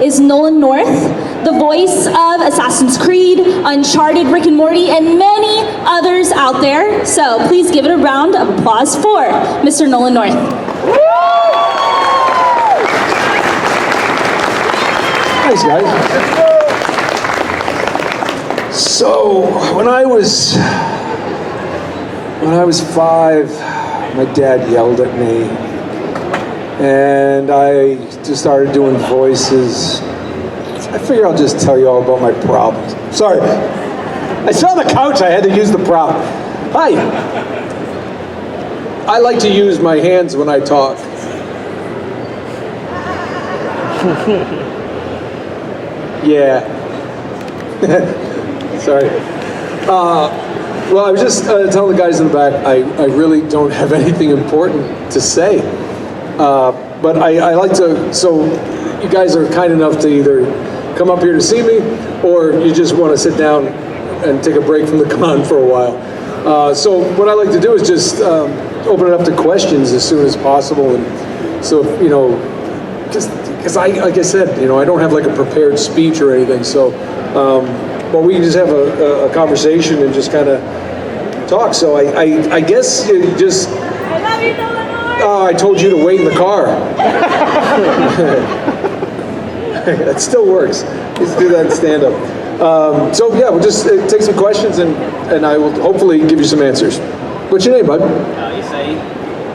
is Nolan North, the voice of Assassin's Creed, Uncharted, Rick and Morty, and many others out there. So please give it a round of applause for Mr. Nolan North. Thanks, guys. So, when I was 5, my dad yelled at me, and I just started doing voices. I figure I'll just tell you all about my problems. Sorry, I saw the couch, I had to use the prop. Hi. I like to use my hands when I talk. Yeah. Sorry. Well, I was just telling the guys in the back, I really don't have anything important to say. But I like to, so you guys are kind enough to either come up here to see me, or you just want to sit down and take a break from the con for a while. So what I like to do is just open it up to questions as soon as possible. And so, you know, just because like I said, you know, I don't have like a prepared speech or anything. So, but we can just have a conversation and just kind of talk. So I guess you just, I told you to wait in the car. That still works. Let's do that in stand-up. So yeah, we'll just take some questions and I will hopefully give you some answers. What's your name, bud? Isai.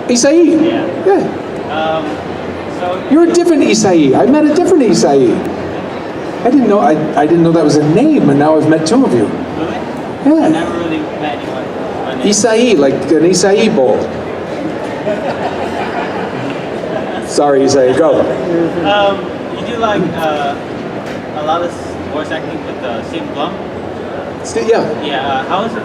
Isai? Yeah. So you're a different Isai. I met a different Isai. I didn't know that was a name, and now I've met two of you. Really? Yeah. I never really met anyone. Isai, like an Isai bowl. Sorry, Isai, go. You do like a lot of voice acting with Steve Blum? Yeah. Yeah. How is it?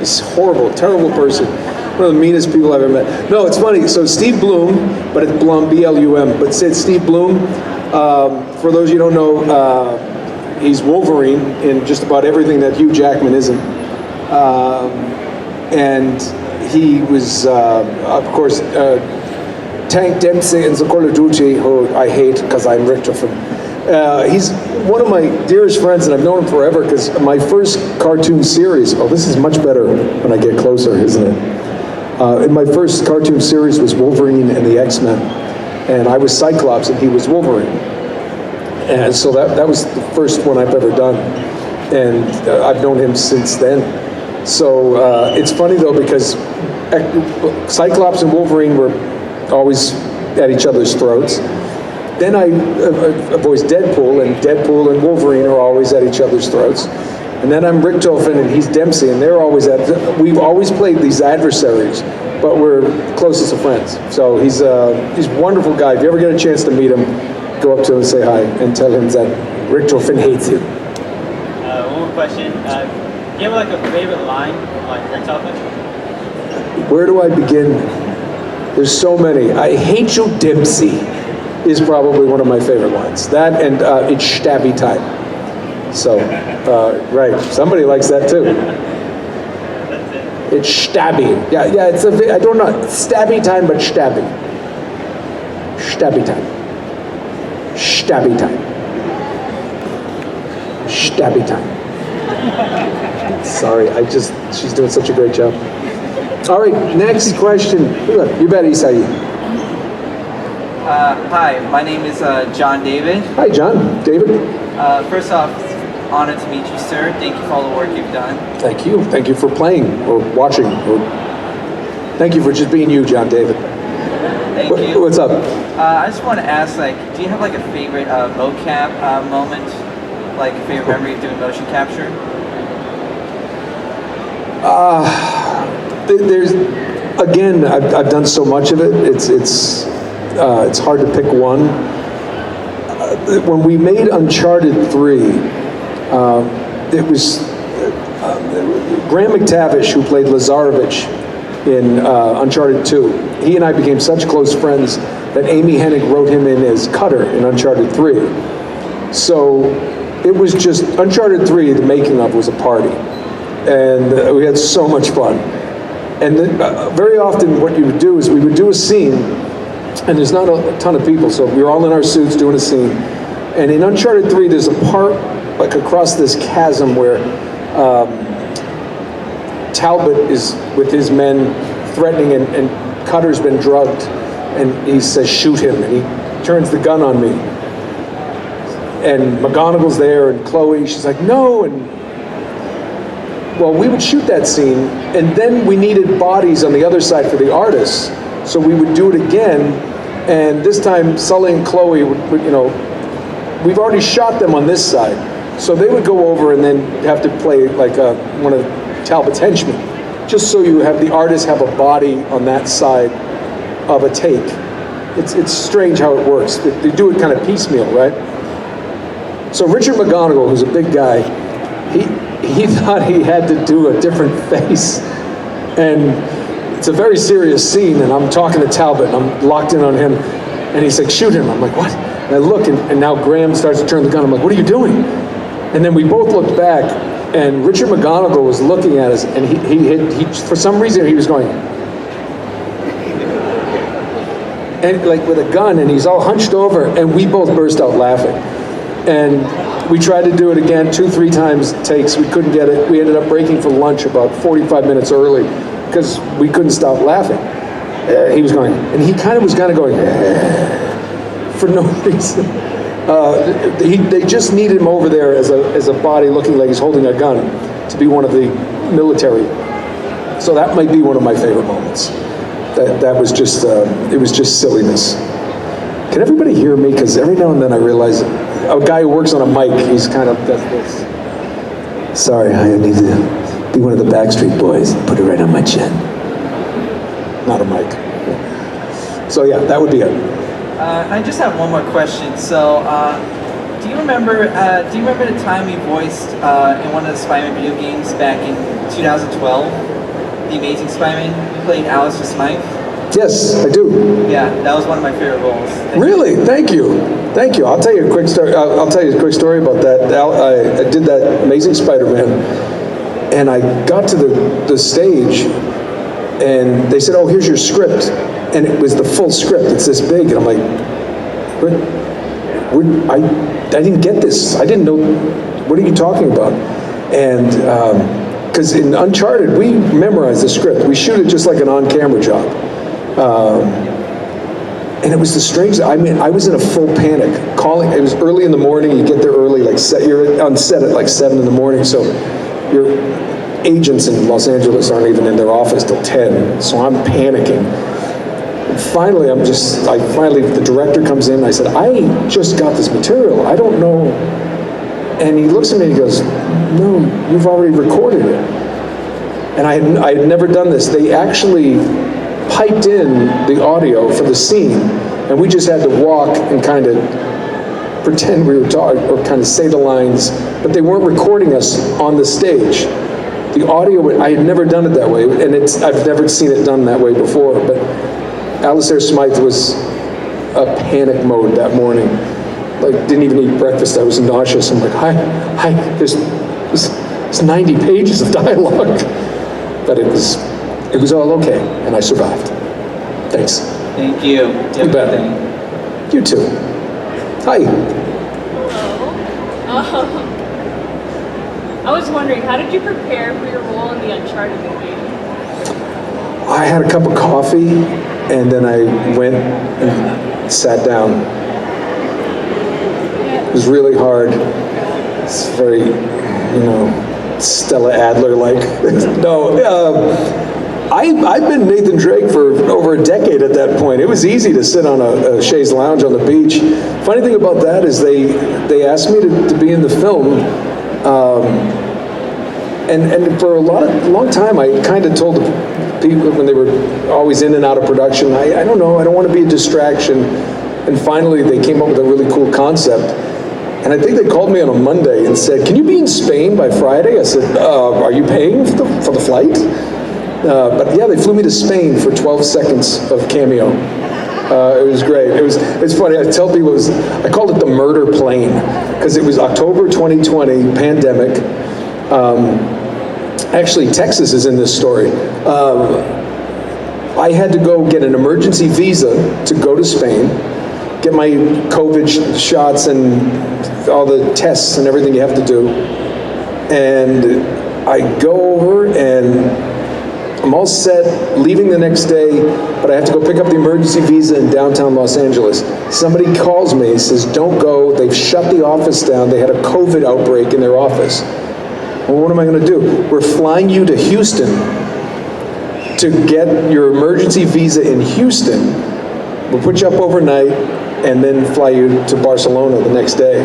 He's horrible, terrible person. One of the meanest people I've ever met. No, it's funny. So Steve Blum, but it's Blum, B-L-U-M. But it's Steve Blum. For those you don't know, he's Wolverine in just about everything that Hugh Jackman isn't. And he was, of course, Tank Dempsey in the Call of Duty, who I hate because I'm Richter from. He's one of my dearest friends, and I've known him forever because my first cartoon series, oh, this is much better when I get closer, isn't it? In my first cartoon series was Wolverine and the X-Men, and I was Cyclops and he was Wolverine. And so that was the first one I've ever done, and I've known him since then. So it's funny though, because Cyclops and Wolverine were always at each other's throats. Then I voiced Deadpool, and Deadpool and Wolverine are always at each other's throats. And then I'm Richtofen and he's Dempsey, and they're always we've always played these adversaries, but we're closest of friends. So he's a wonderful guy. If you ever get a chance to meet him, go up to him and say hi and tell him that Richtofen hates him. One more question. Do you have like a favorite line, like Richtofen? Where do I begin? There's so many. I hate you, Dempsey, is probably one of my favorite lines. That and it's stabby time. So, right, somebody likes that too. That's it. It's stabby. Yeah, it's I don't know, stabby time, but stabby. Stabby time. Stabby time. Stabby time. Sorry, she's doing such a great job. All right, next question. You bet, Isai. Hi, my name is John David. Hi, John. David. First off, honored to meet you, sir. Thank you for all the work you've done. Thank you. Thank you for playing or watching. Or thank you for just being you, John David. Thank you. What's up? I just want to ask, like, do you have like a favorite mocap moment? Like a favorite memory of doing motion capture? There's, again, I've done so much of it. It's hard to pick one. When we made Uncharted 3, it was Graham McTavish, who played Lazarevich in Uncharted 2. He and I became such close friends that Amy Hennig wrote him in as Cutter in Uncharted 3. So it was just, Uncharted 3, the making of was a party. And we had so much fun. And then, very often what you would do is we would do a scene, and there's not a ton of people, so we were all in our suits doing a scene, And in Uncharted 3, there's a part like across this chasm where Talbot is with his men threatening, and Cutter's been drugged, and he says, shoot him, and he turns the gun on me. And McGonagall's there, and Chloe, she's like, no, and well, we would shoot that scene, and then we needed bodies on the other side for the artists, so we would do it again, and this time Sully and Chloe would we've already shot them on this side, so they would go over and then have to play like one of Talbot's henchmen, just so you have the artists have a body on that side of a take. It's strange how it works. They do it kind of piecemeal, right? So Richard McGonigal, who's a big guy, he thought he had to do a different face, and it's a very serious scene, and I'm talking to Talbot, and I'm locked in on him, and he's like, shoot him. I'm like, what? And I look, and now Graham starts to turn the gun. I'm like, what are you doing? And then we both looked back, and Richard McGonigal was looking at us, and he for some reason, he was going, and like with a gun, and he's all hunched over, and we both burst out laughing. And we tried to do it again 2-3 times takes. We couldn't get it. We ended up breaking for lunch about 45 minutes early because we couldn't stop laughing. He was going, and he kind of was going for no reason. They just needed him over there as a body looking like he's holding a gun to be one of the military. So that might be one of my favorite moments. That was just, it was just silliness. Can everybody hear me? Because every now and then I realize a guy who works on a mic, he's kind of does this. Sorry, I need to be one of the Backstreet Boys and put it right on my chin. Not a mic. So yeah, that would be it. I just have one more question. So, do you remember the time you voiced in one of the Spider-Man video games back in 2012? The Amazing Spider-Man? You played Alistair Smythe? Yes, I do. Yeah, that was one of my favorite roles. Really? Thank you. Thank you. I'll tell you a quick story. I'll tell you a quick story about that. I did that Amazing Spider-Man, and I got to the stage, and they said, "Oh, here's your script," and it was the full script. It's this big, and I'm like, "What? I didn't get this. I didn't know. What are you talking about?" And because in Uncharted, we memorized the script. We shoot it just like an on-camera job. And it was the strangest. I mean, I was in a full panic. It was early in the morning. You get there early, you're on set at like 7 in the morning. So your agents in Los Angeles aren't even in their office till 10. So I'm panicking. And finally, the director comes in. I said, I just got this material. I don't know. And he looks at me and he goes, no, you've already recorded it. And I had never done this. They actually piped in the audio for the scene, and we just had to walk and kind of pretend we were talking, or kind of say the lines, but they weren't recording us on the stage. The audio, I had never done it that way, and I've never seen it done that way before, but Alistair Smythe was a panic mode that morning. Like, didn't even eat breakfast. I was nauseous. I'm like, hi, there's 90 pages of dialogue. But it was all okay, and I survived. Thanks. Thank you. You bet. You too. Hi. Hello. I was wondering, how did you prepare for your role in the Uncharted movie? I had a cup of coffee, and then I went and sat down. It was really hard. It's very, Stella Adler-like. No, I've been Nathan Drake for over a decade at that point. It was easy to sit on a chaise lounge on the beach. Funny thing about that is they asked me to be in the film, and for a long time I kind of told people when they were always in and out of production, I don't know, I don't want to be a distraction. And finally they came up with a really cool concept. And I think they called me on a Monday and said, can you be in Spain by Friday? I said, are you paying for the flight? But yeah, they flew me to Spain for 12 seconds of cameo. It was great. It's funny, I tell people, I called it the murder plane, because it was October 2020, pandemic. Actually, Texas is in this story. I had to go get an emergency visa to go to Spain. get my COVID shots and all the tests and everything you have to do. And I go over and I'm all set, leaving the next day, but I have to go pick up the emergency visa in downtown Los Angeles. Somebody calls me, says, don't go, they've shut the office down, they had a COVID outbreak in their office. Well, what am I gonna do? We're flying you to Houston to get your emergency visa in Houston. We'll put you up overnight and then fly you to Barcelona the next day.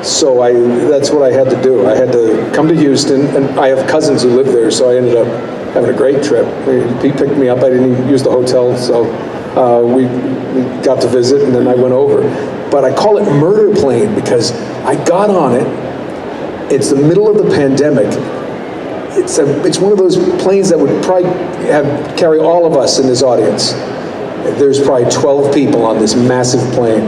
So that's what I had to do. I had to come to Houston, and I have cousins who live there, so I ended up having a great trip. He picked me up, I didn't even use the hotel, so we got to visit, and then I went over. But I call it murder plane because I got on it. It's the middle of the pandemic. It's one of those planes that would probably carry all of us in this audience. There's probably 12 people on this massive plane.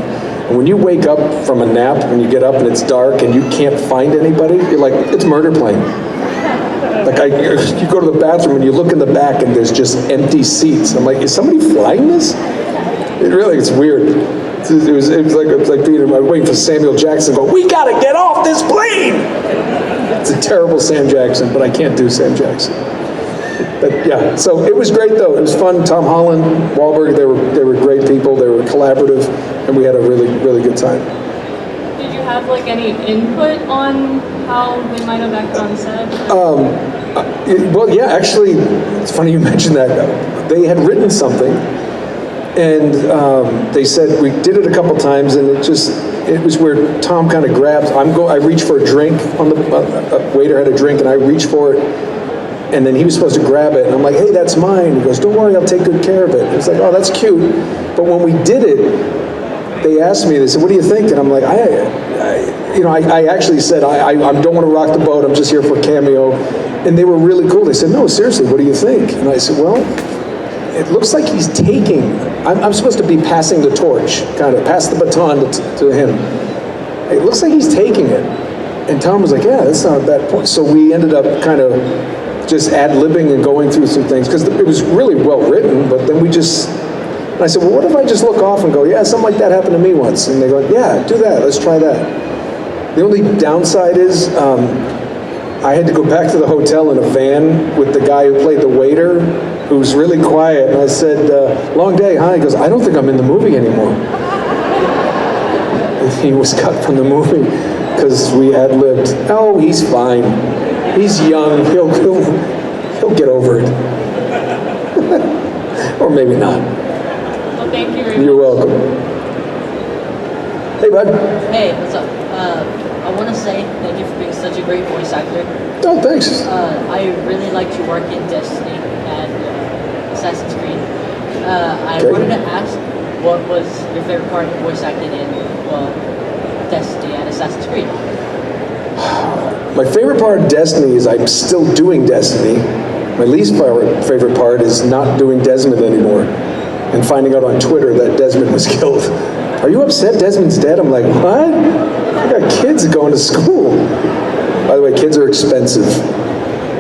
And when you wake up from a nap, when you get up and it's dark and you can't find anybody, you're like, it's murder plane. Like you go to the bathroom and you look in the back and there's just empty seats. I'm like, is somebody flying this? It's weird. It was like being waiting for Samuel Jackson to go, we gotta get off this plane! It's a terrible Sam Jackson, but I can't do Sam Jackson. But yeah, so it was great though. It was fun. Tom Holland, Wahlberg, they were great people. They were collaborative, and we had a really, really good time. Did you have like any input on how they might have acted on set? Well, yeah, actually, it's funny you mentioned that. They had written something, and they said we did it a couple times, and it was where Tom kind of grabs. I reach for a drink on the waiter had a drink, and I reach for it. And then he was supposed to grab it, and I'm like, hey, that's mine. He goes, don't worry, I'll take good care of it. It's like, oh, that's cute. But when we did it, they asked me, they said, what do you think? And I'm like, I actually said, I don't want to rock the boat, I'm just here for a cameo. And they were really cool. They said, no, seriously, what do you think? And I said, well, it looks like he's taking, I'm supposed to be passing the torch, kind of, pass the baton to him. It looks like he's taking it. And Tom was like, yeah, that's not a bad point. So we ended up kind of just ad-libbing and going through some things, because it was really well written, but then and I said, well, what if I just look off and go, yeah, something like that happened to me once, and they go, yeah, do that, let's try that. The only downside is, I had to go back to the hotel in a van with the guy who played the waiter, who was really quiet, and I said, long day, huh? He goes, I don't think I'm in the movie anymore. He was cut from the movie, because we ad-libbed, oh, he's fine. He's young, he'll get over it. Or maybe not. Well, thank you very much. You're welcome. Hey, bud. Hey, what's up? I want to say thank you for being such a great voice actor. Oh, thanks. I really liked your work in Destiny and Assassin's Creed. I wanted to ask, what was your favorite part of voice acting in Destiny and Assassin's Creed? My favorite part of Destiny is I'm still doing Destiny. My least favorite part is not doing Desmond anymore and finding out on Twitter that Desmond was killed. Are you upset Desmond's dead? I'm like, what? I got kids going to school. By the way, kids are expensive.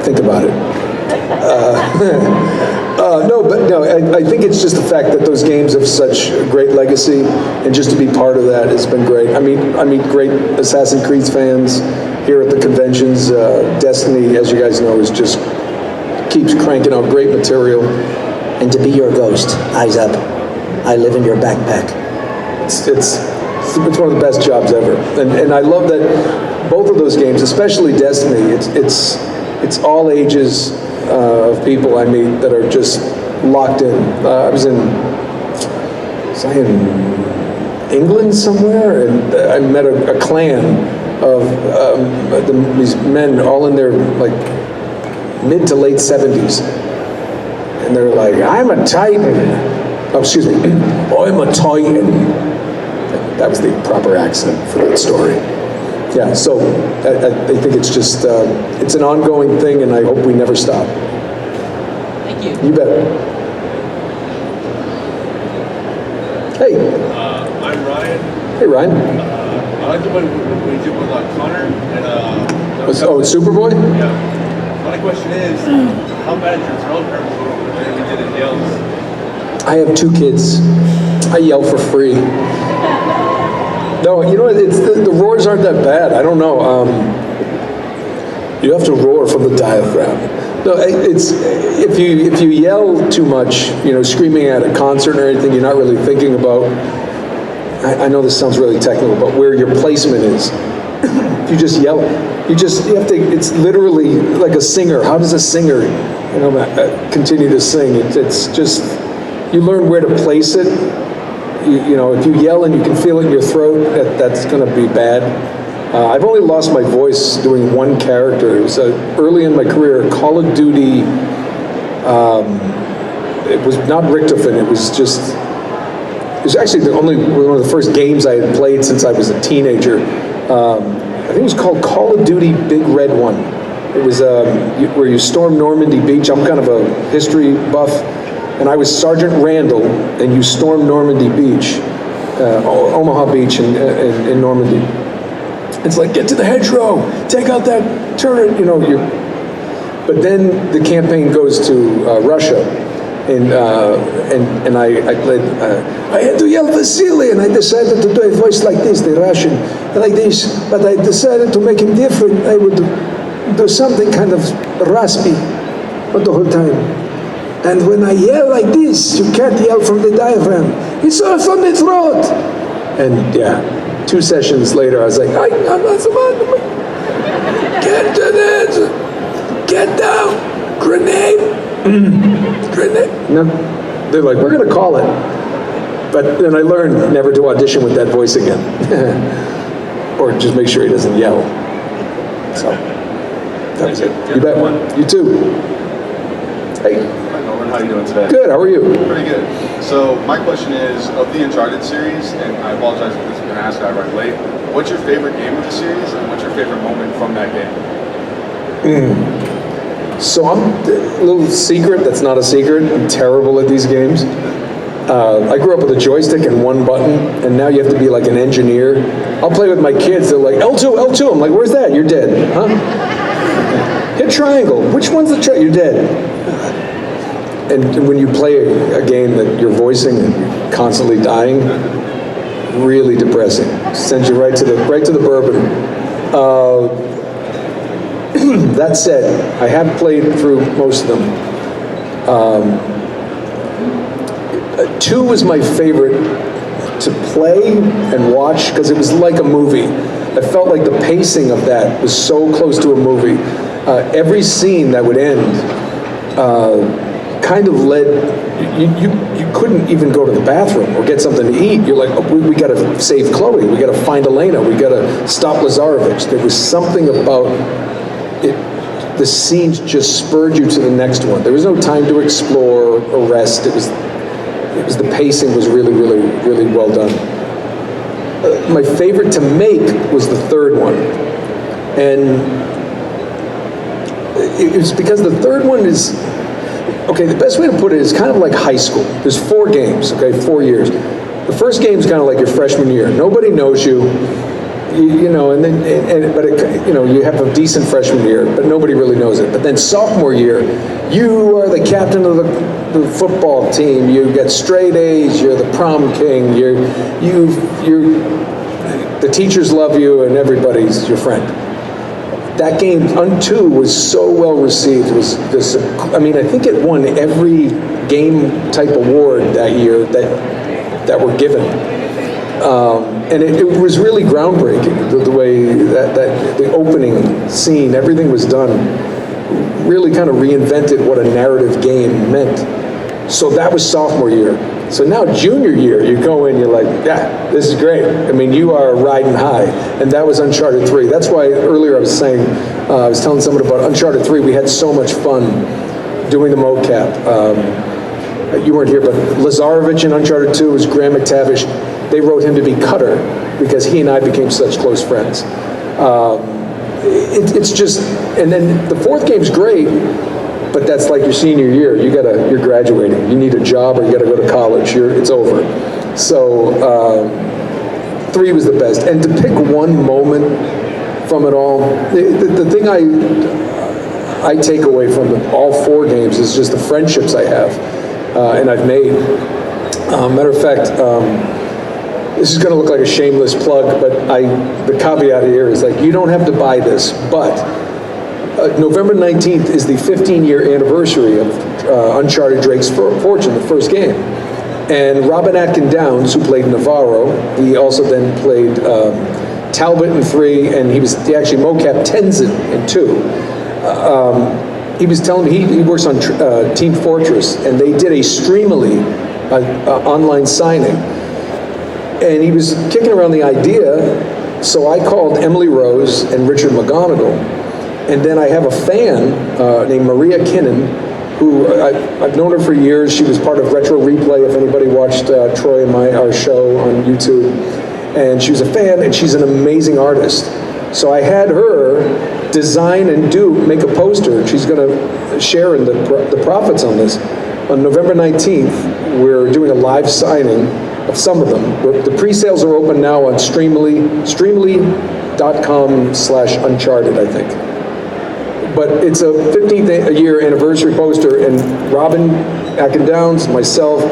Think about it. I think it's just the fact that those games have such a great legacy, and just to be part of that has been great. I meet great Assassin's Creed fans here at the conventions. Destiny, as you guys know, keeps cranking out great material. And to be your ghost, eyes up. I live in your backpack. It's one of the best jobs ever, and I love that both of those games, especially Destiny. It's all ages of people I meet that are just locked in. I was in England somewhere, and I met a clan of these men, all in their like mid to late 70s, and they're like, "I'm a Titan." Oh, excuse me, I'm a Titan. That was the proper accent for that story. Yeah, so I think it's just, it's an ongoing thing, and I hope we never stop. Thank you. You bet. Hey. I'm Ryan. Hey, Ryan. I like the one we did with Connor and It's Superboy? Yeah. My question is, how bad is your throat hurt when we did it yells? I have 2 kids. I yell for free. No, you know what? It's the roars aren't that bad. I don't know. You have to roar from the diaphragm. No, it's if you yell too much, you know, screaming at a concert or anything, you're not really thinking about. I know this sounds really technical, but where your placement is. You just yell. You have to. It's literally like a singer. How does a singer, you know, continue to sing? It's just you learn where to place it. You know, if you yell and you can feel it in your throat, that's going to be bad. I've only lost my voice doing one character. It was early in my career, Call of Duty. It was not Richtofen. It was actually one of the first games I had played since I was a teenager. I think it was called Call of Duty Big Red One. It was where you storm Normandy Beach. I'm kind of a history buff, and I was Sergeant Randall, and you stormed Normandy Beach, Omaha Beach in Normandy. It's like, get to the hedgerow, take out that turret, you know. But then the campaign goes to Russia, and I played. I had to yell Vasily, and I decided to do a voice like this, the Russian, like this. But I decided to make him different. I would do something kind of raspy, but the whole time. And when I yell like this, you can't yell from the diaphragm. It's all from the throat. And yeah. 2 sessions later, I was like, I'm not so get to this, get down, grenade, grenade. No, they're like, we're gonna call it. But then I learned never to audition with that voice again. Or just make sure he doesn't yell. So, that was it. You bet. You too. Hey. Hi Nolan, how are you doing today? Good, how are you? Pretty good. So my question is, of the Uncharted series, and I apologize if this has been asked, I arrived late, what's your favorite game of the series, and what's your favorite moment from that game? So I'm a little secret that's not a secret. I'm terrible at these games. I grew up with a joystick and one button, and now you have to be like an engineer. I'll play with my kids, they're like, L2, L2. I'm like, where's that? You're dead. Huh? Hit triangle. Which one's the triangle? You're dead. And when you play a game that you're voicing and you're constantly dying, really depressing. Sends you right to the bourbon. That said, I have played through most of them. 2 was my favorite to play and watch because it was like a movie. I felt like the pacing of that was so close to a movie. Every scene that would end kind of led, you couldn't even go to the bathroom or get something to eat. You're like, oh, we got to save Chloe, we got to find Elena, we got to stop Lazarevich. There was something about it, the scenes just spurred you to the next one. There was no time to explore or rest. It was the pacing was really, really, really well done. My favorite to make was the 3rd one. And it was because the 3rd one is, okay, the best way to put it is kind of like high school. There's 4 games, okay, 4 years. The first game is kind of like your freshman year. Nobody knows you, you know, you have a decent freshman year, but nobody really knows it. But then sophomore year, you are the captain of the football team. You get straight A's. You're the prom king. The teachers love you, and everybody's your friend. That game, 2, was so well received. It was this, I mean, I think it won every game type award that year that were given. And it was really groundbreaking, the way that the opening scene, everything was done, really kind of reinvented what a narrative game meant. So that was sophomore year. So now junior year, you go in, you're like, yeah, this is great. I mean, you are riding high. And that was Uncharted 3. That's why earlier I was saying, I was telling someone about Uncharted 3, we had so much fun doing the mocap. You weren't here, but Lazarevich in Uncharted 2 was Graham McTavish. They wrote him to be Cutter because he and I became such close friends. It's just, and then the 4th game's great, but that's like your senior year. You're graduating. You need a job or you gotta go to college. It's over. So 3 was the best. And to pick one moment from it all, the thing I take away from all 4 games is just the friendships I have and I've made. Matter of fact, this is going to look like a shameless plug, but the caveat here is like, you don't have to buy this, but November 19th is the 15-year anniversary of Uncharted Drake's Fortune, the first game. And Robin Atkin Downes, who played Navarro, he also then played Talbot in 3, and he actually mocap Tenzin in 2. He was telling me he works on Team Fortress, and they did a Streamily online signing. And he was kicking around the idea, so I called Emily Rose and Richard McGonigal. And then I have a fan named Maria Kinnan, who I've known her for years. She was part of Retro Replay, if anybody watched Troy and our show on YouTube. And she was a fan, and she's an amazing artist. So I had her design and make a poster. She's going to share in the profits on this. On November 19th, we're doing a live signing of some of them. The pre-sales are open now on streamly.com/Uncharted, I think. But it's a 15th year anniversary poster, and Robin Atkin Downes, myself,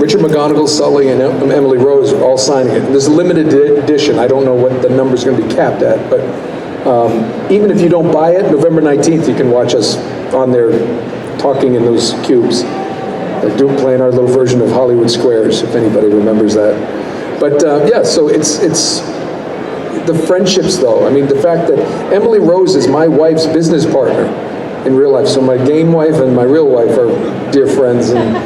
Richard McGonigal, Sully, and Emily Rose are all signing it. And this is a limited edition. I don't know what the number's going to be capped at, but even if you don't buy it, November 19th, you can watch us on there talking in those cubes. Playing our little version of Hollywood Squares, if anybody remembers that. But yeah, so it's the friendships, though. I mean, the fact that Emily Rose is my wife's business partner in real life. So my game wife and my real wife are dear friends, and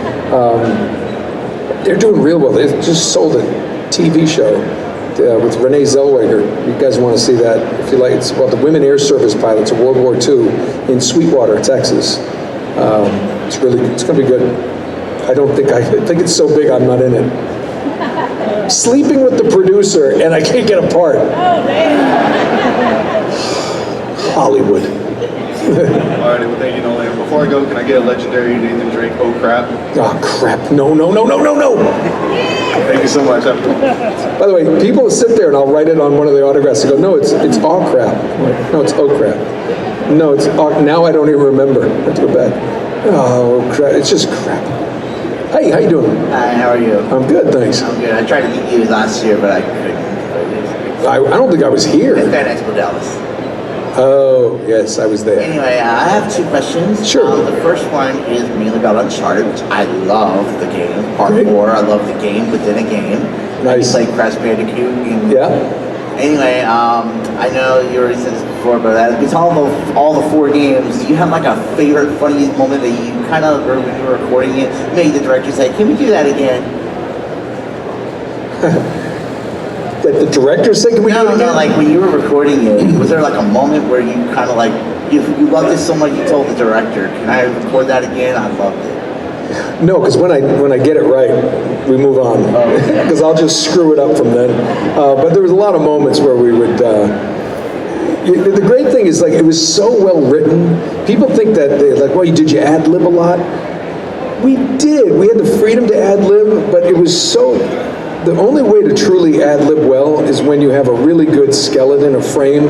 they're doing real well. They just sold a TV show with Renee Zellweger. You guys want to see that? If you like, it's about the women air service pilots of World War II in Sweetwater, Texas. It's going to be good. I think it's so big I'm not in it. Sleeping with the producer, and I can't get a part. Oh, man. Hollywood. Alrighty, well, thank you, Nolan. Before I go, can I get a legendary Nathan Drake, oh crap? Oh, crap. No. Thank you so much. By the way, people sit there and I'll write it on one of the autographs and go, no, it's all crap. No, it's oh crap. No, it's now I don't even remember. I have to go back. Oh, crap. It's just crap. Hey, how you doing? Hi, how are you? I'm good, thanks. I'm good. I tried to meet you last year, but I couldn't. I don't think I was here. At Fan Expo Dallas. Oh, yes, I was there. Anyway, I have two questions. Sure. The first one is mainly about Uncharted, which I love the game. Part Great. 4, I love the game within a game. Nice. I play Crash Bandicoot. Yeah. Anyway, I know you already said this before, but between all the 4 games, do you have like a favorite funniest moment that you kind of, when you were recording it, made the director say, can we do that again? That the director said, can we do it again? No, like when you were recording it, was there like a moment where you kind of like, you loved it so much you told the director, can I record that again? I loved it. No, because when I get it right, we move on. Because I'll just screw it up from then. But there was a lot of moments where we would. The great thing is, like, it was so well written. People think that well, did you ad lib a lot? We did. We had the freedom to ad lib, but it was so. The only way to truly ad lib well is when you have a really good skeleton, a frame,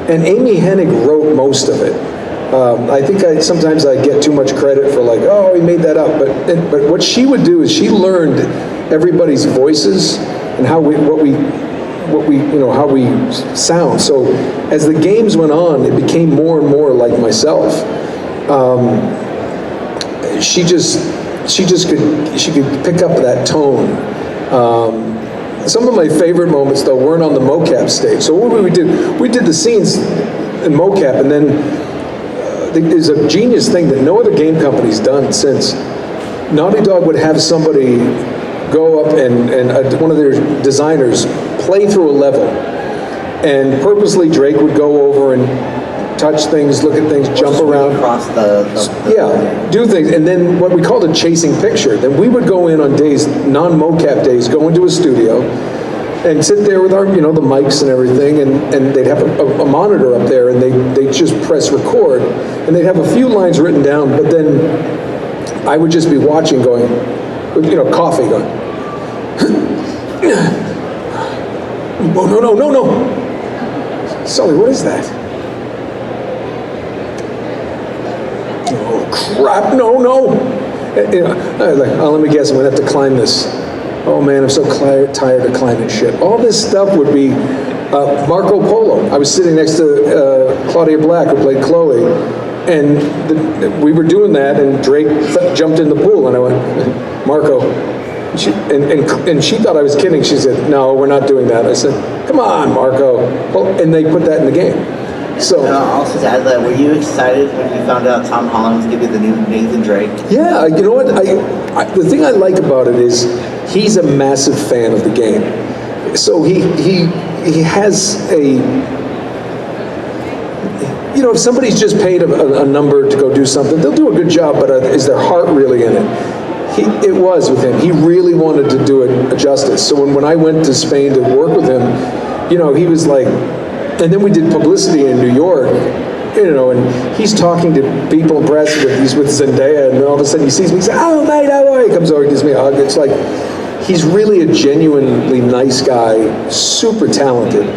and Amy Hennig wrote most of it. I think sometimes I get too much credit for like, oh, he made that up. But what she would do is she learned everybody's voices and how we sound. So as the games went on, it became more and more like myself. She could pick up that tone. Some of my favorite moments though weren't on the mocap stage. So what we did? We did the scenes in mocap, and then. There's a genius thing that no other game company's done since. Naughty Dog would have somebody go up and one of their designers play through a level, and purposely Drake would go over and touch things, look at things, jump around, across yeah, do things, and then what we called a chasing picture. Then we would go in on days, non-mocap days, go into a studio and sit there with our, the mics and everything, and they'd have a monitor up there, and they'd just press record, and they'd have a few lines written down, but then I would just be watching going, coffee going, oh, no. Sully, what is that? Oh, crap, no. I was like, oh, let me guess, I'm gonna have to climb this. oh man, I'm so tired of climate shit. All this stuff would be Marco Polo. I was sitting next to Claudia Black, who played Chloe, and we were doing that, and Drake jumped in the pool, and I went, Marco. And she thought I was kidding. She said, no, we're not doing that. I said, come on, Marco. Well, and they put that in the game. So, also to add that, were you excited when you found out Tom Holland was going to be the new Nathan Drake? yeah, you know what? The thing I like about it is he's a massive fan of the game. So he has a, you know, if somebody's just paid a number to go do something, they'll do a good job, but is their heart really in it? It was with him. He really wanted to do it justice. So when I went to Spain to work with him, you know, he was like, and then we did publicity in New York, you know, and he's talking to people in press, he's with Zendaya, and all of a sudden he sees me, he says, oh mate, how are you? He comes over, gives me a hug. It's like, he's really a genuinely nice guy, super talented,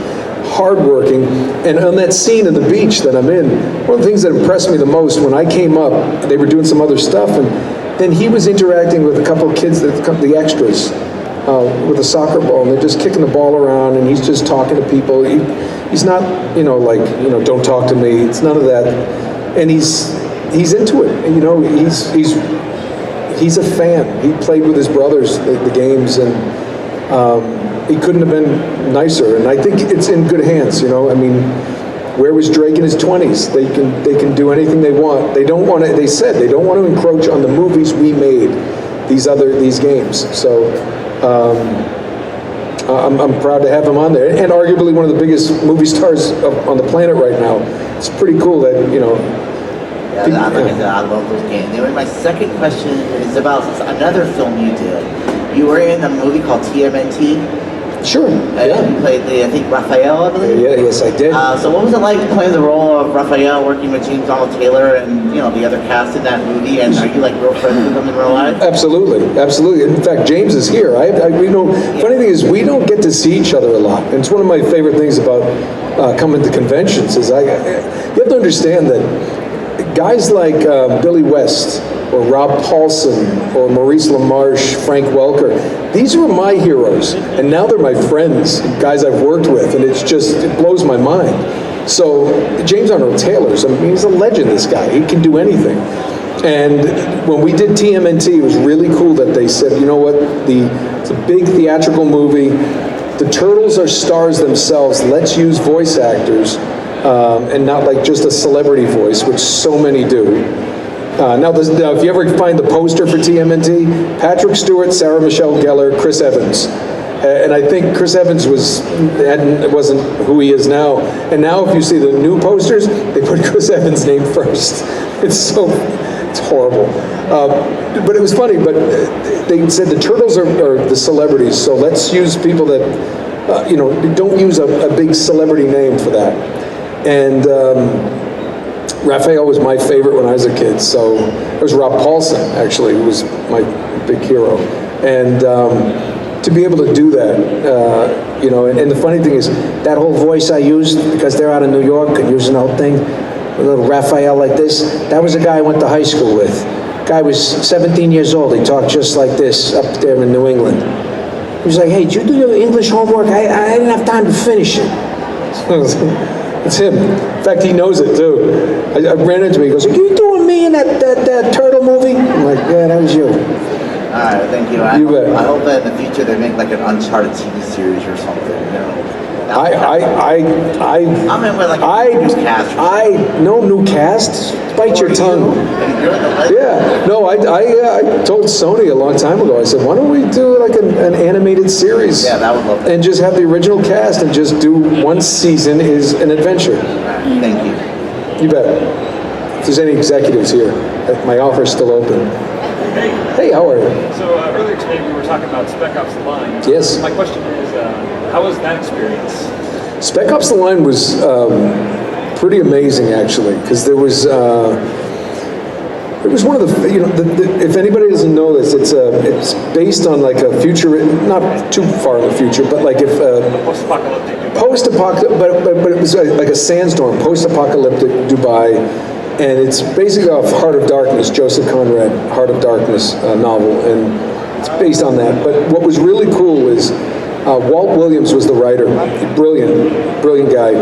hardworking, and on that scene of the beach that I'm in, one of the things that impressed me the most, when I came up, they were doing some other stuff, and then he was interacting with a couple of kids, the extras, with a soccer ball, and they're just kicking the ball around, and he's just talking to people. He's not, you know, like, you know, don't talk to me. It's none of that, and he's into it. And, you know, he's a fan. He played with his brothers the games, and he couldn't have been nicer. And I think it's in good hands. You know, I mean, where was Drake in his 20s? They can do anything they want. They don't want to. They said they don't want to encroach on the movies we made. These games. So. I'm proud to have him on there, and arguably one of the biggest movie stars on the planet right now. It's pretty cool that, you know. Yeah, I love those games. Anyway, my second question is about another film you did. You were in a movie called TMNT. Sure. Yeah. You played I think Raphael, I believe. Yeah, yes, I did. So what was it like playing the role of Raphael, working with James Donald Taylor and, you know, the other cast in that movie? And are you like real friends with them in real life? Absolutely, absolutely. In fact, James is here. You know, funny thing is, we don't get to see each other a lot, and it's one of my favorite things about coming to conventions. Is you have to understand that guys like Billy West or Rob Paulson or Maurice LaMarche, Frank Welker, these were my heroes, and now they're my friends, guys I've worked with, and it blows my mind. So James Arnold Taylor's, I mean, he's a legend, this guy. He can do anything. And when we did TMNT, it was really cool that they said, you know what, it's a big theatrical movie. The Turtles are stars themselves. Let's use voice actors, and not like just a celebrity voice, which so many do. Now, if you ever find the poster for TMNT, Patrick Stewart, Sarah Michelle Gellar, Chris Evans. And I think Chris Evans wasn't who he is now. And now if you see the new posters, they put Chris Evans' name first. It's horrible. But it was funny, but they said the Turtles are the celebrities, so let's use people that, you know, don't use a big celebrity name for that. And Raphael was my favorite when I was a kid, so it was Rob Paulson, actually, who was my big hero. And to be able to do that, you know, and the funny thing is, that whole voice I used, because they're out of New York and using the whole thing, a little Raphael like this, that was a guy I went to high school with. Guy was 17 years old, he talked just like this up there in New England. He was like, hey, did you do your English homework? I didn't have time to finish it. It's him. In fact, he knows it too. I ran into me. He goes, "Are you doing me in that turtle movie?" I'm like, "Yeah, that was you." All right, thank you. You bet. I hope that in the future they make like an Uncharted TV series or something. You know. I meant with like a new cast. No new cast. Bite your tongue. Yeah. No, I told Sony a long time ago. I said, why don't we do like an animated series? Yeah, that would love it. And just have the original cast and just do one season is an adventure. Right, thank you. You bet. If there's any executives here, my offer's still open. Hey, how are you? So earlier today we were talking about Spec Ops: The Line. Yes. My question is, how was that experience? Spec Ops: The Line was pretty amazing, actually, because there was one of the, you know, if anybody doesn't know this, it's based on like a future, not too far in the future, but like if post-apocalyptic, but it was like a sandstorm, post-apocalyptic Dubai. And it's basically off Heart of Darkness, Joseph Conrad, Heart of Darkness novel. And it's based on that. But what was really cool is Walt Williams was the writer, brilliant guy,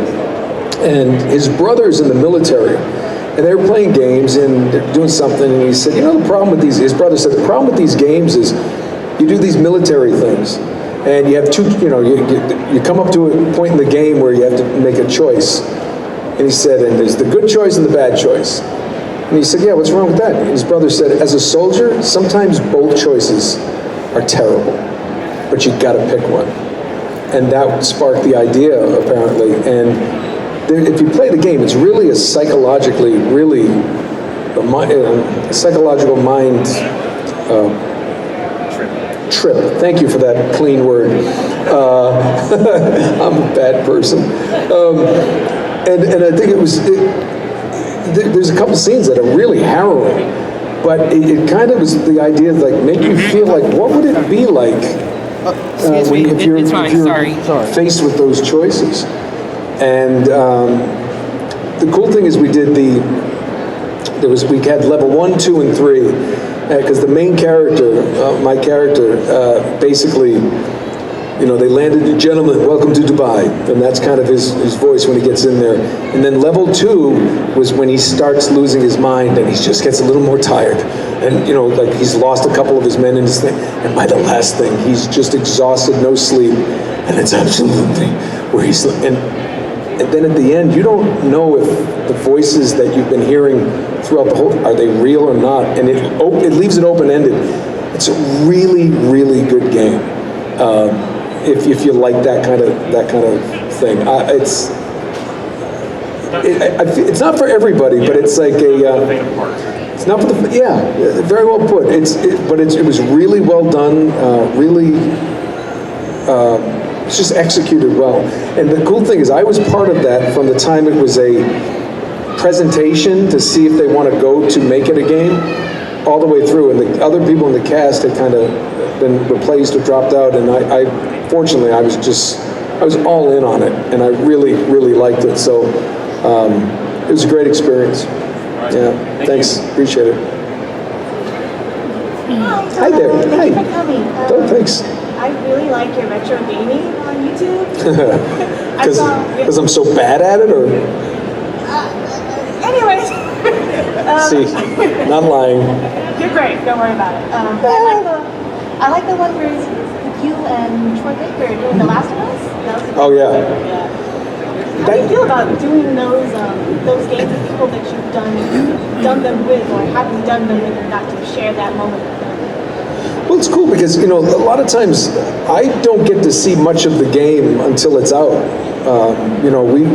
and his brother's in the military, and they were playing games and they're doing something, and he said, you know, the problem with these, his brother said, the problem with these games is you do these military things, and you have two, you know, you come up to a point in the game where you have to make a choice. And he said, and there's the good choice and the bad choice. And he said, yeah, what's wrong with that? And his brother said, as a soldier, sometimes both choices are terrible, but you gotta pick one. And that sparked the idea, apparently. And if you play the game, it's really a psychologically, really, a psychological mind trip. Thank you for that clean word. I'm a bad person. And I think there's a couple scenes that are really harrowing, but it kind of was the idea of like make you feel like, what would it be like if you're faced with those choices? And the cool thing is we had level 1, 2, and 3, because the main character, my character, basically, you know, they landed, gentlemen, welcome to Dubai, and that's kind of his voice when he gets in there. And then level 2 was when he starts losing his mind and he just gets a little more tired. And, you know, like he's lost a couple of his men in his thing, and by the last thing, he's just exhausted, no sleep, and it's absolutely where he's, and then at the end, you don't know if the voices that you've been hearing throughout the whole, are they real or not? And it leaves it open-ended. It's a really, really good game. If you like that kind of thing. It's not for everybody, but it's like it's not for the, yeah, very well put. But it was really well done, it's just executed well. And the cool thing is I was part of that from the time it was a presentation to see if they want to go to make it a game, all the way through. And the other people in the cast had kind of been replaced or dropped out, and fortunately I was all in on it, and I really, really liked it. So it was a great experience. Yeah, thanks, appreciate it. Hi there. Thank you for coming. Oh, thanks. I really like your retro gaming on YouTube. Because I'm so bad at it, or? Anyways. See, not lying. You're great, don't worry about it. But I like the one where it's you and Troy Baker doing The Last of Us. Oh, yeah. How do you feel about doing those games with people that you've done them with, or haven't done them with, and got to share that moment with them? Well, it's cool because, you know, a lot of times I don't get to see much of the game until it's out. You know, we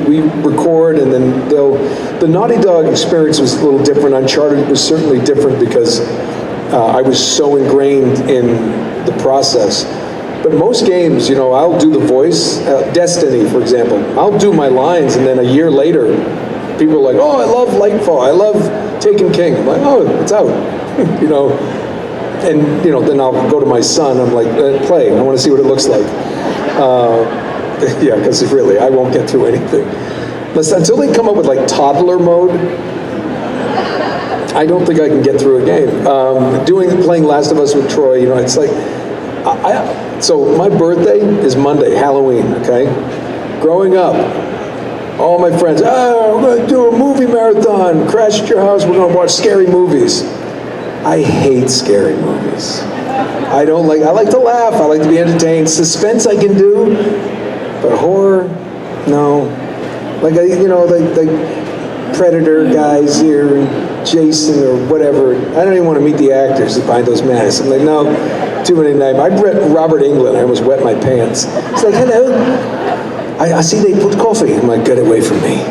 record, and then the Naughty Dog experience was a little different. Uncharted was certainly different because I was so ingrained in the process. But most games, you know, I'll do the voice. Destiny, for example, I'll do my lines, and then a year later, people are like, oh, I love Lightfall, I love Taken King. I'm like, oh, it's out, you know. And, you know, then I'll go to my son, I'm like, play, I want to see what it looks like. Yeah, because really, I won't get through anything. Until they come up with like toddler mode, I don't think I can get through a game. Playing Last of Us with Troy, you know, it's like, so my birthday is Monday, Halloween, okay? Growing up, all my friends, we're gonna do a movie marathon, crash at your house, we're gonna watch scary movies. I hate scary movies. I like to laugh, I like to be entertained. Suspense I can do, but horror, no. Like, you know, like Predator guys here, and Jason or whatever. I don't even want to meet the actors behind those masks. I'm like, no, too many names. I read Robert Englund, I almost wet my pants. It's like, hello, I see they put coffee. I'm like, get away from me.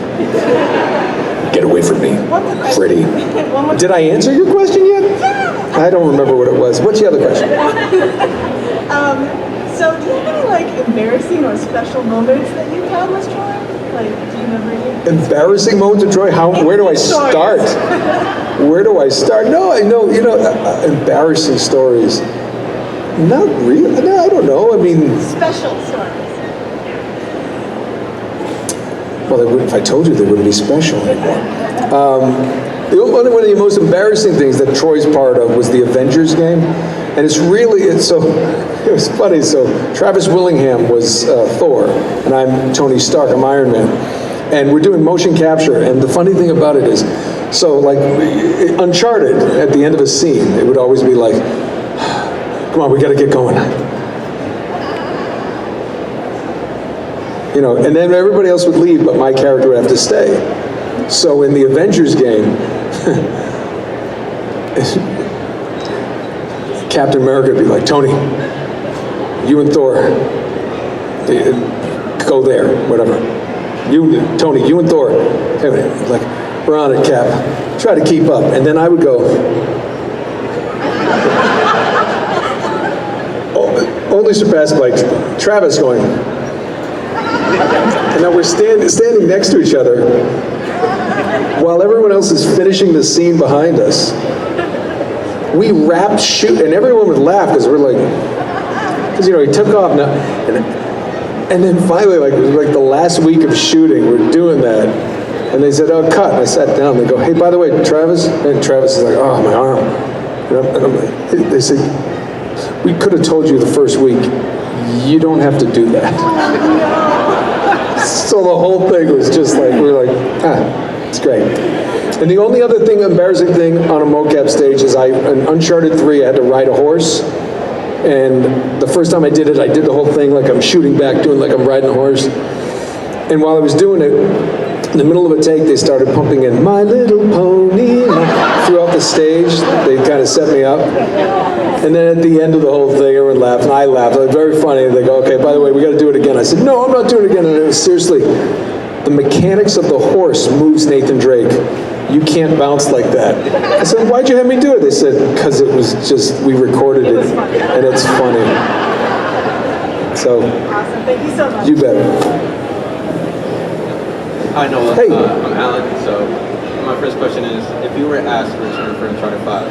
Get away from me, Freddie. Did I answer your question yet? Yeah. I don't remember what it was. What's the other question? So do you have any like embarrassing or special moments that you've had with Troy? Like, do you remember any? Embarrassing moments with Troy? Where do I start? Where do I start? No, I know, you know, embarrassing stories. Not really. No, I don't know. I mean, Special stories. well, if I told you, they wouldn't be special anymore. One of the most embarrassing things that Troy's part of was the Avengers game. And it's so, it was funny. So Travis Willingham was Thor, and I'm Tony Stark, I'm Iron Man. And we're doing motion capture, and the funny thing about it is, so like Uncharted, at the end of a scene, it would always be like, come on, we gotta get going. You know, and then everybody else would leave, but my character would have to stay. So in the Avengers game, Captain America would be like, Tony, you and Thor, go there, whatever. Tony, you and Thor, like, we're on it, Cap. Try to keep up. And then I would go, only surpassed by Travis going, and now we're standing next to each other while everyone else is finishing the scene behind us. We wrapped shoot, and everyone would laugh because we're like, because you know he took off now, and then finally like it was like the last week of shooting, we're doing that, and they said, "Oh, cut." And I sat down. They go, "Hey, by the way, Travis," and Travis is like, "Oh, my arm," and I'm like, they said, "We could have told you the first week. You don't have to do that." So the whole thing was just like, we were like, it's great. And the only other thing, embarrassing thing on a mocap stage is in Uncharted 3, I had to ride a horse. And the first time I did it, I did the whole thing like I'm shooting back, doing like I'm riding a horse. And while I was doing it, in the middle of a take, they started pumping in My Little Pony throughout the stage. They kind of set me up. And then at the end of the whole thing, everyone laughed, and I laughed. It was very funny. They go, "Okay, by the way, we got to do it again." I said, "No, I'm not doing it again." And it was seriously, the mechanics of the horse moves Nathan Drake. You can't bounce like that. I said, "Why'd you have me do it?" They said, "Because it was just, we recorded it, and it's funny." So, Awesome. Thank you so much. You bet. Hi, Nolan. Hey. I'm Alan. So, my first question is, if you were asked to return for Uncharted 5,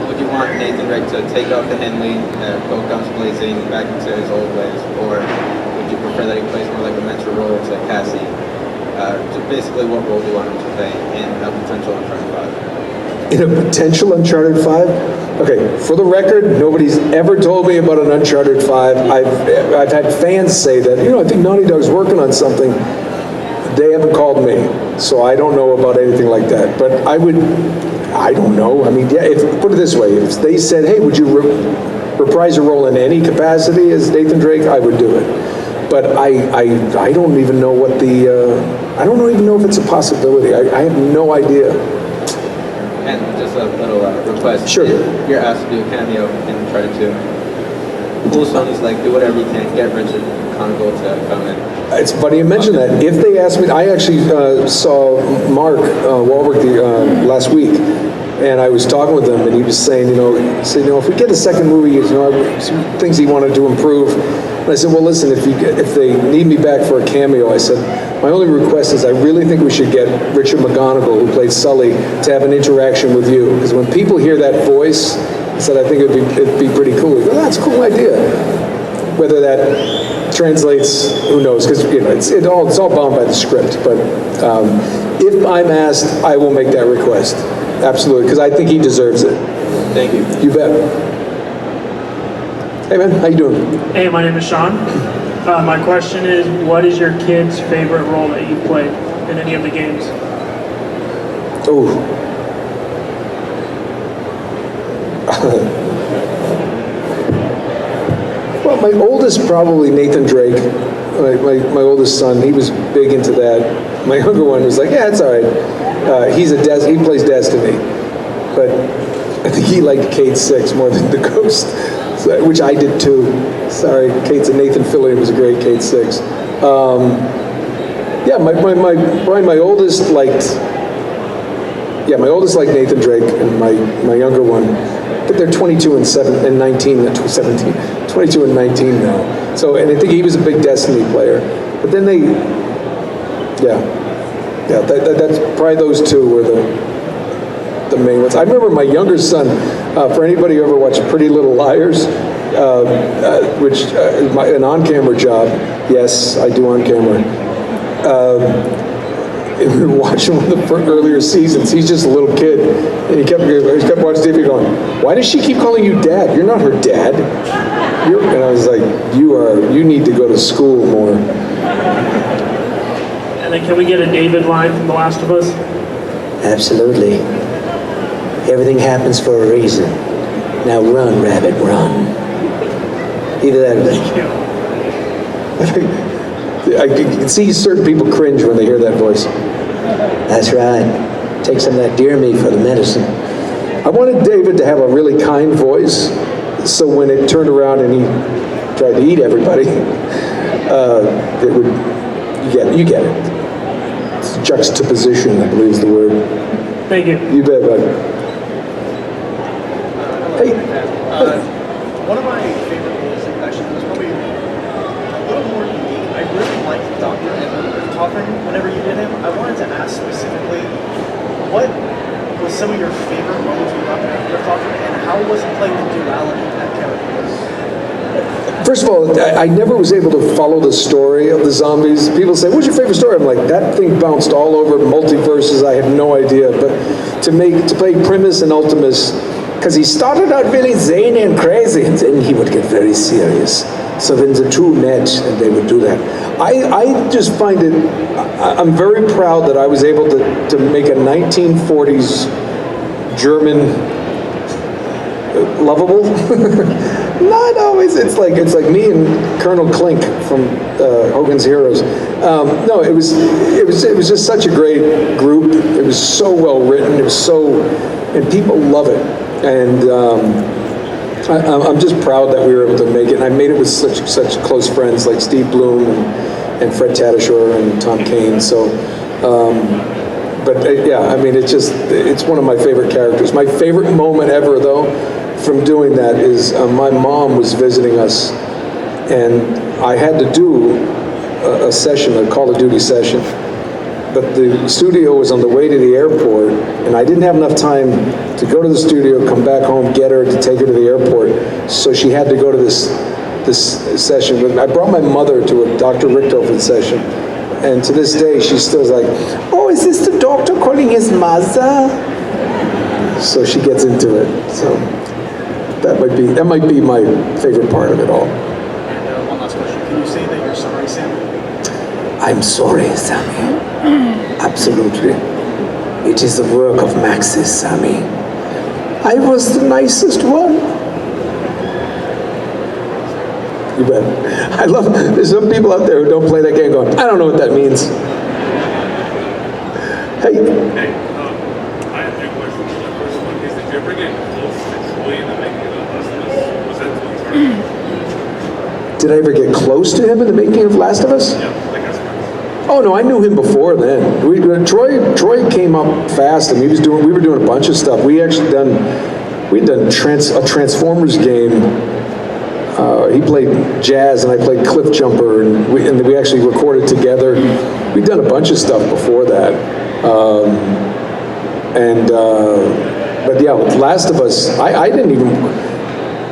would you want Nathan Drake to take up the hand lead, go guns blazing back into his old ways, or would you prefer that he plays more like a mentor role to Cassie? So basically, what role do you want him to play in a potential Uncharted 5? In a potential Uncharted 5? Okay, for the record, nobody's ever told me about an Uncharted 5. I've had fans say that, you know, I think Naughty Dog's working on something. They haven't called me, so I don't know about anything like that. But I don't know. I mean, yeah, put it this way, if they said, "Hey, would you reprise your role in any capacity as Nathan Drake?" I would do it. But I don't even know what I don't even know if it's a possibility. I have no idea. And just a little request. Sure. If you're asked to do a cameo in Uncharted 2, Cool Sony's like, do whatever you can, get Richard Conogo to come in. It's funny you mention that. If they asked me, I actually saw Mark Wahlberg last week, and I was talking with him, and he was saying, if we get a second movie, some things he wanted to improve. And I said, well, listen, if they need me back for a cameo, I said, my only request is I really think we should get Richard McGonigal, who played Sully, to have an interaction with you, because when people hear that voice, I said, I think it'd be pretty cool. He goes, that's a cool idea. Whether that translates, who knows? Because it's all bound by the script. But if I'm asked, I will make that request. Absolutely, because I think he deserves it. Thank you. You bet. Hey man, how you doing? Hey, my name is Sean. My question is, what is your kid's favorite role that you played in any of the games? Oh. Well, my oldest, probably Nathan Drake. My oldest son, he was big into that. My younger one was like, yeah, it's all right. He plays Destiny, but I think he liked Cade 6 more than the Ghost, which I did too. Sorry, Cade's a Nathan Fillion was a great Cade 6. Yeah, my oldest liked. Yeah, my oldest liked Nathan Drake, and my younger one, but they're 22 and 19, 17, 22 and 19 now. So, and I think he was a big Destiny player. But then that's probably those two were the main ones. I remember my younger son, for anybody who ever watched Pretty Little Liars, which is an on-camera job. Yes, I do on-camera. And we were watching one of the earlier seasons. He's just a little kid, and he kept watching TV going, "Why does she keep calling you Dad? You're not her dad." And I was like, "You need to go to school more." And then can we get a David line from The Last of Us? Absolutely. Everything happens for a reason. Now run, rabbit, run. Either that or I can see certain people cringe when they hear that voice. That's right. Take some of that deer meat for the medicine. I wanted David to have a really kind voice, so when it turned around and he tried to eat everybody, it would, you get it. It's juxtaposition, I believe is the word. Thank you. You bet, bud. Hey. One of my favorite roles actually was probably a little more unique. I really liked Dr. Coffin whenever you did him. I wanted to ask specifically, what was some of your favorite moments with Dr. Coffin, and how was it playing the duality of that character? First of all, I never was able to follow the story of the zombies. People say, "What's your favorite story?" I'm like, that thing bounced all over multiverses. I have no idea. But to play Primus and Ultimus, because he started out really zany and crazy, and then he would get very serious. So then the two met, and they would do that. I just find it, I'm very proud that I was able to make a 1940s German lovable. Not always. It's like me and Colonel Klink from Hogan's Heroes. No, it was just such a great group. It was so well written. It was and people love it. And I'm just proud that we were able to make it. And I made it with such close friends like Steve Bloom and Fred Tatasciore and Tom Kane. So, yeah, I mean, it's one of my favorite characters. My favorite moment ever, though, from doing that is my mom was visiting us, and I had to do a session, a Call of Duty session. But the studio was on the way to the airport, and I didn't have enough time to go to the studio, come back home, get her, to take her to the airport. So she had to go to this session. I brought my mother to a Dr. Richtofen session, and to this day, she still's like, "Oh, is this the doctor calling his mother?" So she gets into it. So that might be my favorite part of it all. And one last question. Can you say that you're sorry, Sammy? I'm sorry, Sammy. Absolutely. It is the work of Maxis, Sammy. I was the nicest one. You bet. I love, there's some people out there who don't play that game going, "I don't know what that means." Hey. I have two questions. The first one is, did you ever get close to Troy in the making of Last of Us? Was that too Uncharted? Did I ever get close to him in the making of Last of Us? Yeah, like as friends. Oh no, I knew him before then. Troy came up fast, and we were doing a bunch of stuff. We'd done a Transformers game. He played jazz, and I played Cliff Jumper, and we actually recorded together. We'd done a bunch of stuff before that. But yeah, Last of Us, I didn't even.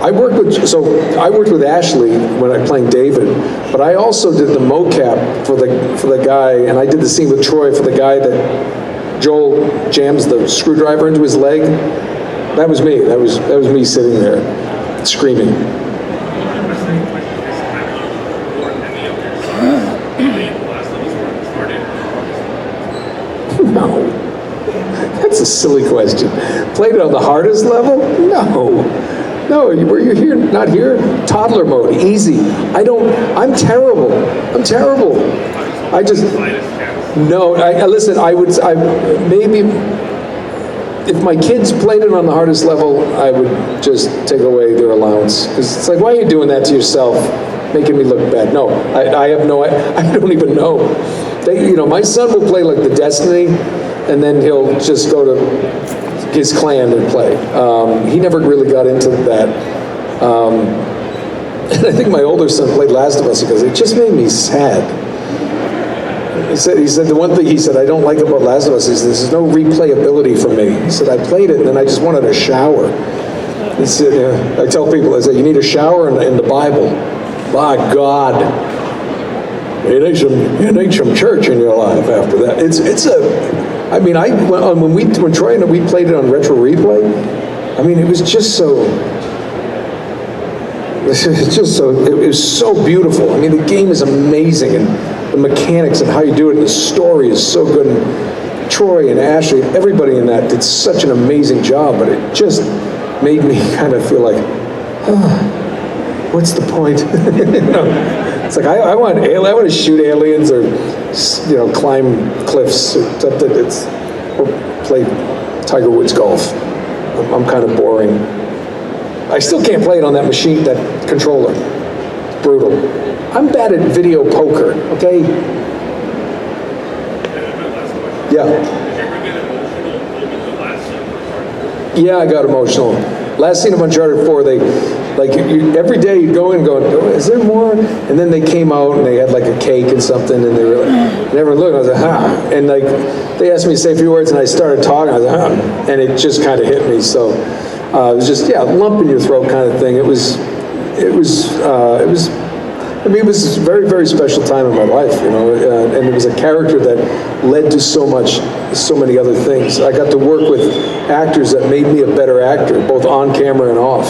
I worked with Ashley when I was playing David, but I also did the mocap for the guy, and I did the scene with Troy for the guy that Joel jams the screwdriver into his leg. That was me. That was me sitting there, screaming. No, that's a silly question. Played it on the hardest level? No, were you here? Not here? Toddler mode, easy. I'm terrible. Listen, maybe, if my kids played it on the hardest level, I would just take away their allowance. Because it's like, why are you doing that to yourself? Making me look bad. No, I don't even know. My son will play like the Destiny, and then he'll just go to his clan and play. He never really got into that. And I think my older son played Last of Us because it just made me sad. He said the one thing he said I don't like about Last of Us is there's no replayability for me. He said I played it and then I just wanted a shower. He said, I tell people, I say, you need a shower and the Bible. My God. you need some church in your life after that. I mean, when Troy and we played it on Retro Replay, I mean, it was just so, it was so beautiful. I mean, the game is amazing, and the mechanics and how you do it, and the story is so good. And Troy and Ashley, everybody in that did such an amazing job, but it just made me kind of feel like, what's the point? You know, it's like I want to shoot aliens or climb cliffs or something. Or play Tiger Woods golf. I'm kind of boring. I still can't play it on that machine, that controller. It's brutal. I'm bad at video poker. Okay. Yeah. Yeah, I got emotional. Last scene of Uncharted 4, every day you'd go in and go, is there more? And then they came out and they had like a cake and something, and they were like, and everyone looked, and I was like, and like, they asked me to say a few words, and I started talking, I was like, and it just kind of hit me, so it was just, lump in your throat kind of thing. It was a very, very special time in my life, and it was a character that led to so many other things. I got to work with actors that made me a better actor, both on camera and off.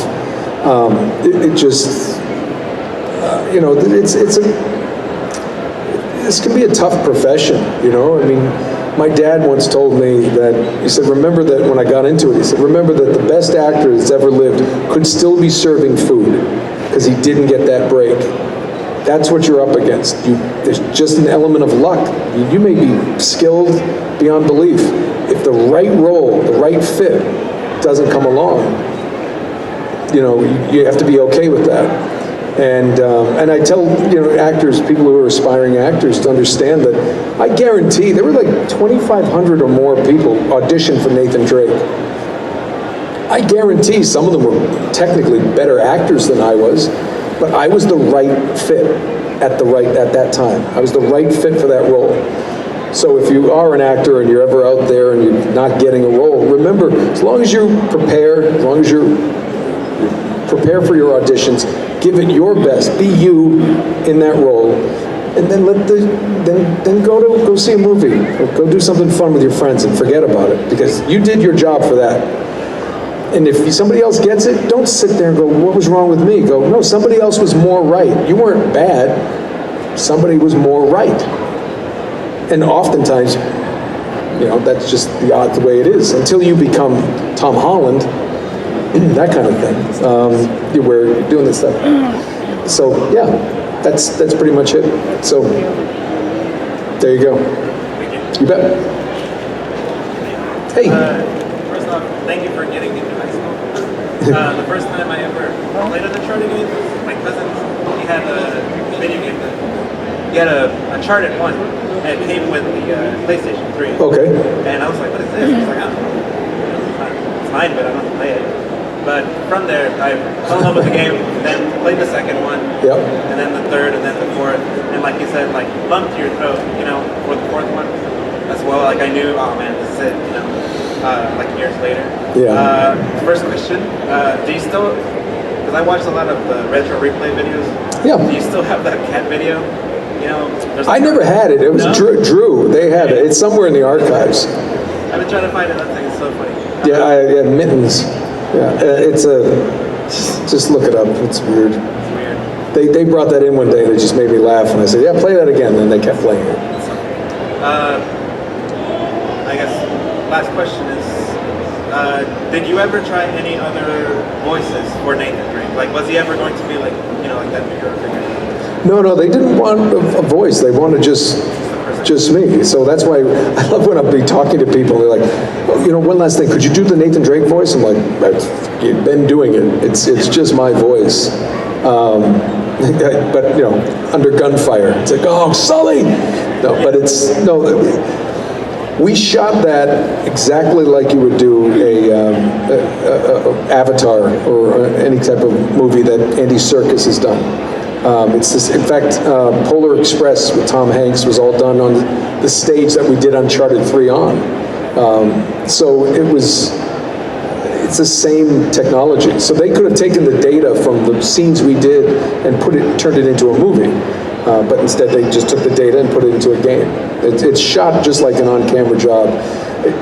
This can be a tough profession, I mean, my dad once told me that, he said, remember that when I got into it, he said, remember that the best actor that's ever lived could still be serving food because he didn't get that break. That's what you're up against. There's just an element of luck. You may be skilled beyond belief. If the right role, the right fit doesn't come along, you have to be okay with that. And I tell actors, people who are aspiring actors, to understand that I guarantee there were like 2,500 or more people auditioned for Nathan Drake. I guarantee some of them were technically better actors than I was, but I was the right fit at that time. I was the right fit for that role. So if you are an actor and you're ever out there and you're not getting a role, remember, as long as you prepare, as long as you prepare for your auditions, give it your best, be you in that role, and then then go see a movie, or go do something fun with your friends and forget about it, because you did your job for that. And if somebody else gets it, don't sit there and go, what was wrong with me? Go, no, somebody else was more right. You weren't bad, somebody was more right. And oftentimes, that's just the way it is, until you become Tom Holland, that kind of thing, where you're doing this stuff. So yeah, that's pretty much it. So there you go. You bet. Hey. First off, thank you for getting into high school. The first time I ever played an Uncharted game, my cousin, he had a video game. He had a Uncharted 1, and it came with the PlayStation 3. Okay. And I was like, what is this? He was like, I don't know. It's fine, but I don't have to play it. But from there, I fell in love with the game, then played the second one, and then the third, and then the fourth. And like you said, like bumped your throat, for the fourth one as well. Like I knew, oh man, this is it, like years later. Yeah. First question, do you still, because I watched a lot of the retro replay videos. Yeah. Do you still have that cat video? I never had it. It was Drew. They had it. It's somewhere in the archives. I've been trying to find it. That thing is so funny. Yeah, Mittens. Yeah, just look it up. It's weird. They brought that in one day and it just made me laugh. And I said, yeah, play that again. And they kept playing it. I guess last question is, did you ever try any other voices for Nathan Drake? Like, was he ever going to be like, like that bigger figure? No, they didn't want a voice. They wanted just me. So that's why I love when I'll be talking to people. They're like, one last thing. Could you do the Nathan Drake voice? I'm like, you've been doing it. It's just my voice. But under gunfire, it's like, oh, Sully. No, but we shot that exactly like you would do a Avatar or any type of movie that Andy Serkis has done. In fact, Polar Express with Tom Hanks was all done on the stage that we did Uncharted 3 on. So it's the same technology. So they could have taken the data from the scenes we did and turned it into a movie. but instead they just took the data and put it into a game. It's shot just like an on-camera job.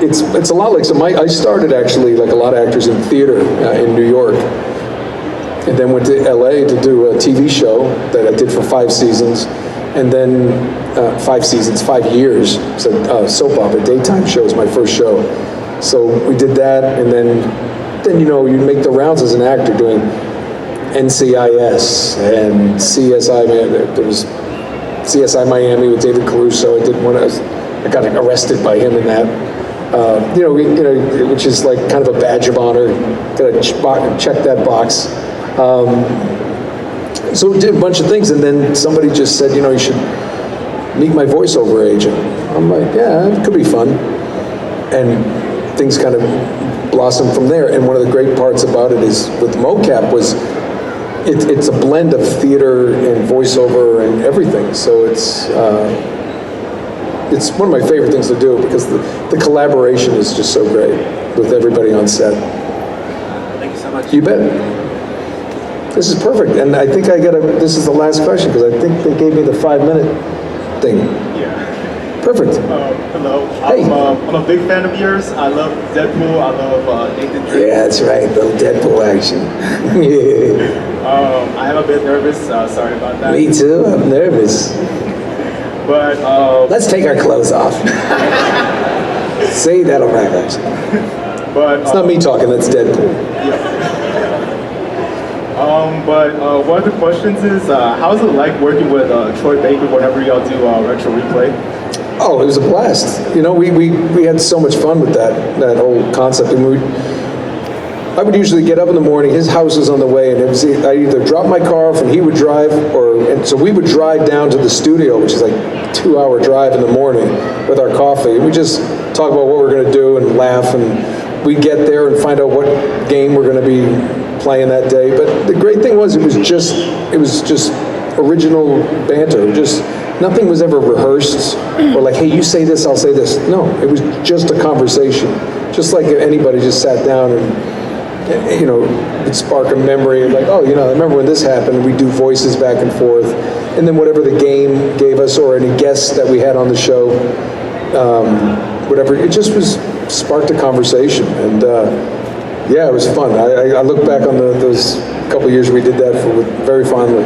It's a lot like, I started actually, like a lot of actors, in theater in New York, and then went to LA to do a TV show that I did for 5 seasons, and then 5 seasons, 5 years. So soap opera, daytime show was my first show. So we did that, and then you know, you make the rounds as an actor doing NCIS and CSI. There was CSI Miami with David Caruso. I did one. I got arrested by him in that. Which is like kind of a badge of honor. Got to check that box. So we did a bunch of things, and then somebody just said, you should meet my voiceover agent. I'm like, yeah, it could be fun. And things kind of blossomed from there. And one of the great parts about it is with mocap was it's a blend of theater and voiceover and everything. So it's one of my favorite things to do because the collaboration is just so great with everybody on set. Thank you so much. You bet. This is perfect, and I think this is the last question, because I think they gave me the 5-minute thing. Yeah. Perfect. Hello. Hey. I'm a big fan of yours. I love Deadpool. I love Nathan Drake. Yeah, that's right, little Deadpool action. Yeah. I am a bit nervous. Sorry about that. Me too, I'm nervous. But let's take our clothes off. See, that'll wrap us. But it's not me talking, that's Deadpool. Yeah. But one of the questions is, how's it like working with Troy Baker whenever y'all do retro replay? Oh, it was a blast. We had so much fun with that whole concept. And I would usually get up in the morning, his house was on the way, and I'd either drop my car off and he would drive, and so we would drive down to the studio, which is like a 2-hour drive in the morning with our coffee. And we just talk about what we're going to do and laugh, and we'd get there and find out what game we're going to be playing that day. But the great thing was it was just original banter. Nothing was ever rehearsed or like, hey, you say this, I'll say this. No, it was just a conversation. Just like if anybody just sat down and it'd spark a memory of like, oh, I remember when this happened. We'd do voices back and forth, and then whatever the game gave us or any guests that we had on the show, whatever, it just sparked a conversation. And yeah, it was fun. I look back on those couple years we did that very fondly.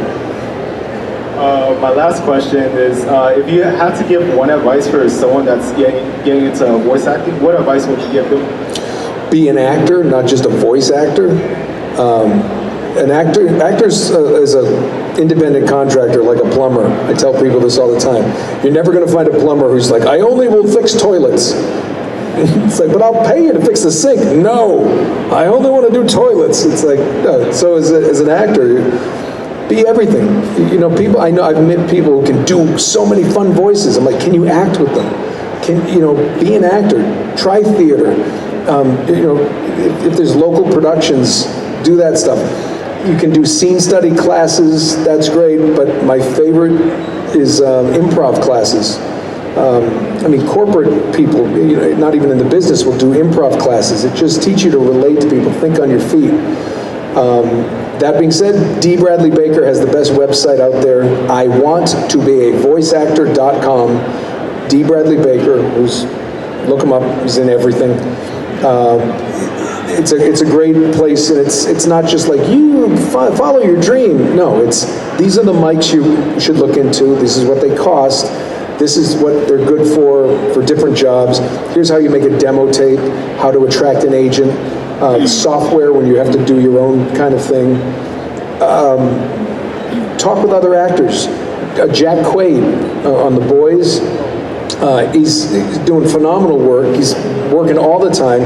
My last question is, if you had to give one advice for someone that's getting into voice acting, what advice would you give them? Be an actor, not just a voice actor. An actor is an independent contractor, like a plumber. I tell people this all the time. You're never going to find a plumber who's like, I only will fix toilets. It's like, but I'll pay you to fix the sink. No, I only want to do toilets. It's like, no. So as an actor, be everything. People, I've met people who can do so many fun voices. I'm like, can you act with them? Be an actor. Try theater. If there's local productions, do that stuff. You can do scene study classes. That's great. But my favorite is improv classes. Corporate people, not even in the business, will do improv classes. It just teaches you to relate to people, think on your feet. That being said, D. Bradley Baker has the best website out there. I want to be a voiceactor.com. D. Bradley Baker, look him up, he's in everything. It's a great place, and it's not just like you follow your dream. No, these are the mics you should look into. This is what they cost. This is what they're good for different jobs. Here's how you make a demo tape, how to attract an agent, software when you have to do your own kind of thing. Talk with other actors. Jack Quaid on The Boys, he's doing phenomenal work. He's working all the time.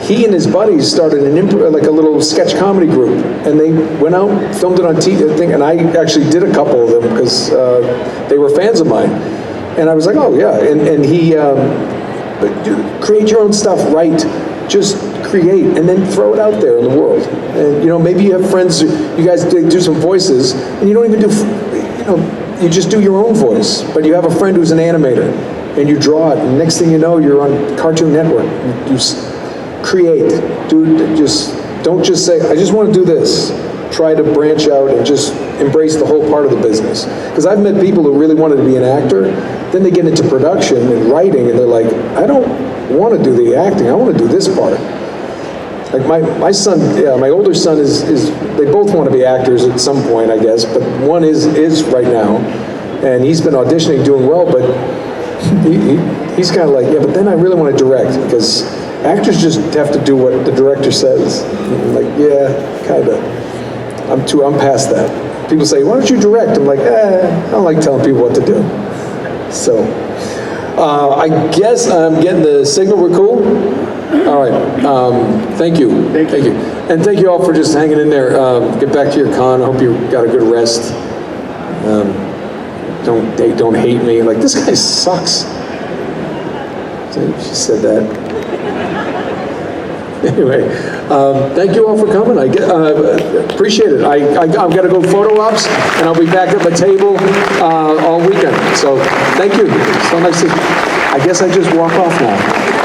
He and his buddies started a little sketch comedy group, and they went out, filmed it on TV, and I actually did a couple of them because they were fans of mine. And I was like, oh yeah, and he, create your own stuff, write, just create, and then throw it out there in the world. And maybe you have friends, you guys do some voices, and you don't even do, you just do your own voice, but you have a friend who's an animator, and you draw it, and next thing you know, you're on Cartoon Network. You create, don't just say, I just want to do this. try to branch out and just embrace the whole part of the business. Because I've met people who really wanted to be an actor, then they get into production and writing, and they're like, I don't want to do the acting, I want to do this part. Like my son, my older son is they both want to be actors at some point, I guess, but one is right now, and he's been auditioning, doing well, but he's kind of like, yeah, but then I really want to direct, because actors just have to do what the director says. I'm like, yeah, kind of. I'm past that. People say, why don't you direct? I'm like, I don't like telling people what to do. So, I guess I'm getting the signal we're cool. All right, thank you. Thank you. And thank you all for just hanging in there. Get back to your con. I hope you got a good rest. Don't hate me. Like, this guy sucks. She said that. Anyway, thank you all for coming. I appreciate it. I've got to go photo ops, and I'll be back at my table all weekend. So thank you. So nice to. I guess I just walk off now.